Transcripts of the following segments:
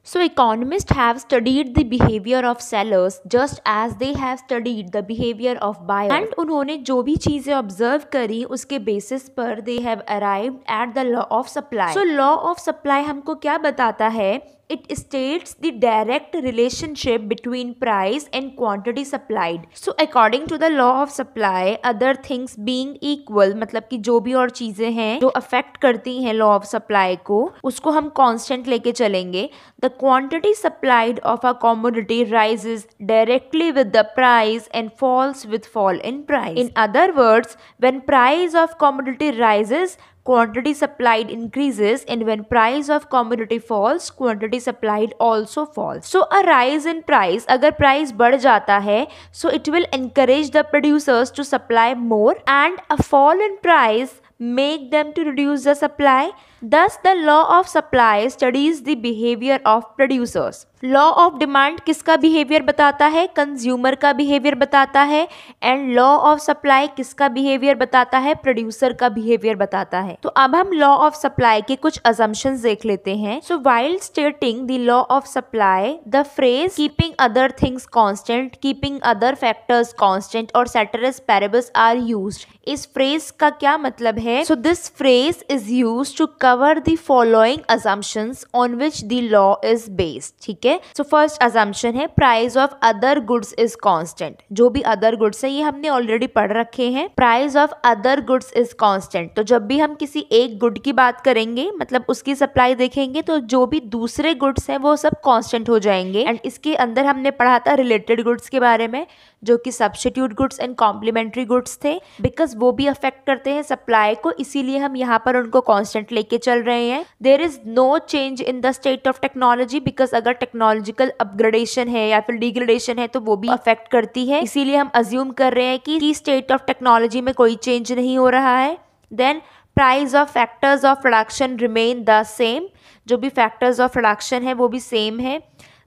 So economists have studied the behavior of sellers just as they have studied the behavior of buyers. And उन्होंने जो भी चीजें observe करी उसके basis पर they have arrived at the law of supply. So law of supply हमको क्या बताता है? It states the direct relationship between price and quantity supplied. So according to the law of supply, other things being equal, मतलब कि जो भी और चीजें हैं जो अफेक्ट करती हैं law of supply को, उसको हम constant लेके चलेंगे. The quantity supplied of a commodity rises directly with the price and falls with fall in price. In other words, when price of commodity rises, quantity supplied increases, and when price of commodity falls, quantity supplied also falls. So a rise in price, अगर price बढ़ जाता है, so it will encourage the producers to supply more, and a fall in price make them to reduce the supply. Thus the law of supply studies the behavior of producers. Law of demand किसका behaviour बताता है? Consumer का behaviour बताता है. And law of supply किसका behaviour बताता है? Producer का बिहेवियर बताता है. तो अब हम लॉ ऑफ सप्लाई के कुछ असम्पशंस देख लेते हैं. So while stating the law of supply, the phrase keeping other things constant, keeping other factors constant और ceteris paribus आर यूज्ड. इस फ्रेज का क्या मतलब है? So this phrase is used to cover the following assumptions on which the law is based. ठीक है. So first assumption है price of other goods is constant. जो भी अदर गुड्स है ये हमने ऑलरेडी पढ़ रखे हैं. Price of other goods is constant. तो जब भी हम किसी एक गुड की बात करेंगे, मतलब उसकी सप्लाई देखेंगे, तो जो भी दूसरे गुड्स हैं वो सब कांस्टेंट हो जाएंगे. एंड इसके अंदर हमने पढ़ा था रिलेटेड गुड्स के बारे में, जो कि substitute goods and complementary goods थे, बिकॉज वो भी अफेक्ट करते हैं सप्लाई को, इसीलिए हम यहाँ पर उनको कांस्टेंट लेके चल रहे हैं. There is no change in the state of technology, because अगर टेक्नोलॉजिकल अपग्रेडेशन है या फिर डिग्रेडेशन है तो वो भी अफेक्ट करती है, इसीलिए हम अज्यूम कर रहे हैं कि स्टेट ऑफ टेक्नोलॉजी में कोई चेंज नहीं हो रहा है. Then price of factors of production remain the same. जो भी फैक्टर्स ऑफ प्रोडक्शन है वो भी सेम है.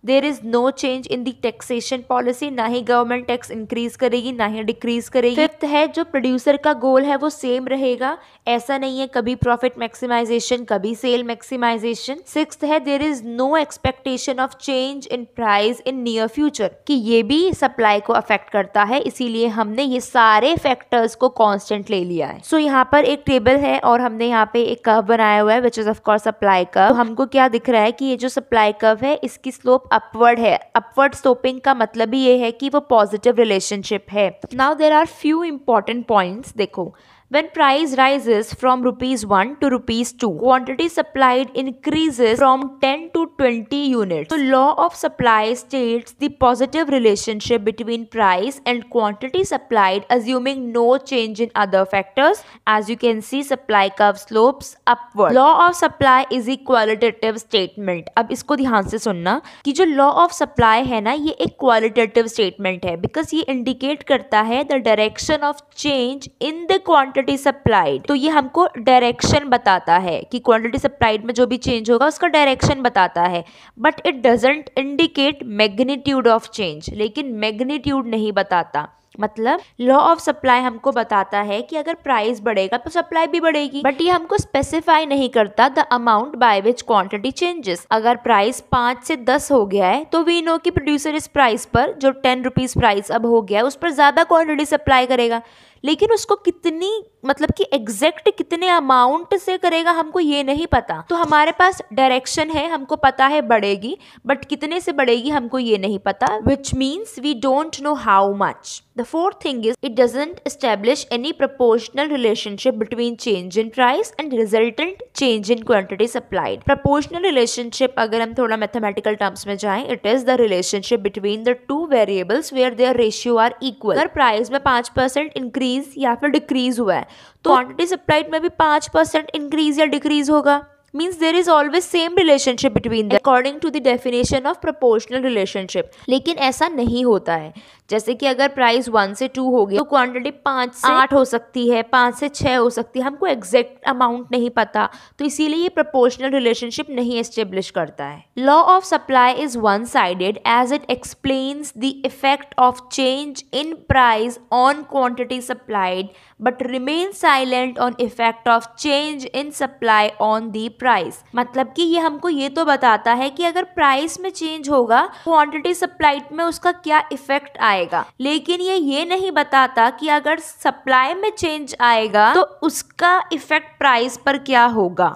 There is no change in the taxation policy. ना ही गवर्नमेंट टैक्स इंक्रीज करेगी ना ही डिक्रीज करेगी. फिफ्थ है जो प्रोड्यूसर का गोल है वो सेम रहेगा. ऐसा नहीं है कभी प्रॉफिट मैक्सिमाइजेशन कभी सेल मैक्सिमाइजेशन. सिक्स्थ है there is no expectation of change in price in near future, कि ये भी सप्लाई को अफेक्ट करता है, इसीलिए हमने ये सारे फैक्टर्स को कांस्टेंट ले लिया है. सो यहाँ पर एक टेबल है और हमने यहाँ पे एक कर्व बनाया हुआ है which is of course supply curve. तो हमको क्या दिख रहा है कि ये जो सप्लाई कर्व है इसकी स्लोप अपवर्ड है. अपवर्ड स्लोपिंग का मतलब ही ये है कि वो पॉजिटिव रिलेशनशिप है. Now there are few important points. देखो, when price rises from ₹1 to ₹2, quantity supplied increases from 10 to 20 units. So law of supply states the positive relationship between price and quantity supplied, assuming no change in other factors. As you can see, supply curve slopes upward. Law of supply is a qualitative statement. अब इसको ध्यान से सुनना कि जो law of supply है ना, ये एक qualitative statement है, because ये indicate करता है the direction of change in the quantity supplied. तो ये हमको डायरेक्शन बताता है कि क्वांटिटी सप्लाइड में जो भी चेंज होगा उसका डायरेक्शन बताता है, but it doesn't indicate magnitude of change. लेकिन मैग्नीट्यूड नहीं बताता. मतलब लॉ ऑफ सप्लाई हमको बताता है कि अगर प्राइस बढ़ेगा तो सप्लाई भी बढ़ेगी, बट ये हमको स्पेसिफाई नहीं करता the amount by which quantity changes. अगर प्राइस 5 से 10 हो गया है तो वी नो कि प्रोड्यूसर इस प्राइस पर, जो 10 रुपीज प्राइस अब हो गया है, उस पर ज्यादा क्वांटिटी सप्लाई करेगा. लेकिन उसको कितनी, मतलब कि एग्जैक्ट कितने अमाउंट से करेगा हमको ये नहीं पता. तो हमारे पास डायरेक्शन है, हमको पता है बढ़ेगी, बट कितने से बढ़ेगी हमको ये नहीं पता, which means we don't know how much. The fourth thing is it doesn't establish any proportional relationship between change in price and resultant change in quantity supplied. Proportional relationship, अगर हम थोड़ा mathematical terms में जाएं, it is the relationship between the two variables where their ratio are equal. अगर price में 5% increase या फिर decrease हुआ है तो क्वांटिटी सप्लाइड में भी 5% इंक्रीज या डिक्रीज होगा. Means there is always same relationship between them according to the definition of proportional relationship. लेकिन ऐसा नहीं होता है. जैसे कि अगर प्राइस 1 से 2 हो गया तो क्वांटिटी 5 से 8 हो सकती है, 5 से 6 हो सकती है, हमको एग्जैक्ट अमाउंट नहीं पता, तो इसीलिए ये प्रोपोर्शनल रिलेशनशिप नहीं एस्टेब्लिश करता है। Law of supply is one sided as it explains the effect of change in price on quantity supplied but remain silent on effect of change in supply on the price. मतलब कि ये हमको ये तो बताता है कि अगर प्राइस में चेंज होगा क्वांटिटी सप्लाइड में उसका क्या इफेक्ट आएगा, लेकिन ये नहीं बताता कि अगर सप्लाई में चेंज आएगा तो उसका इफेक्ट प्राइस पर क्या होगा।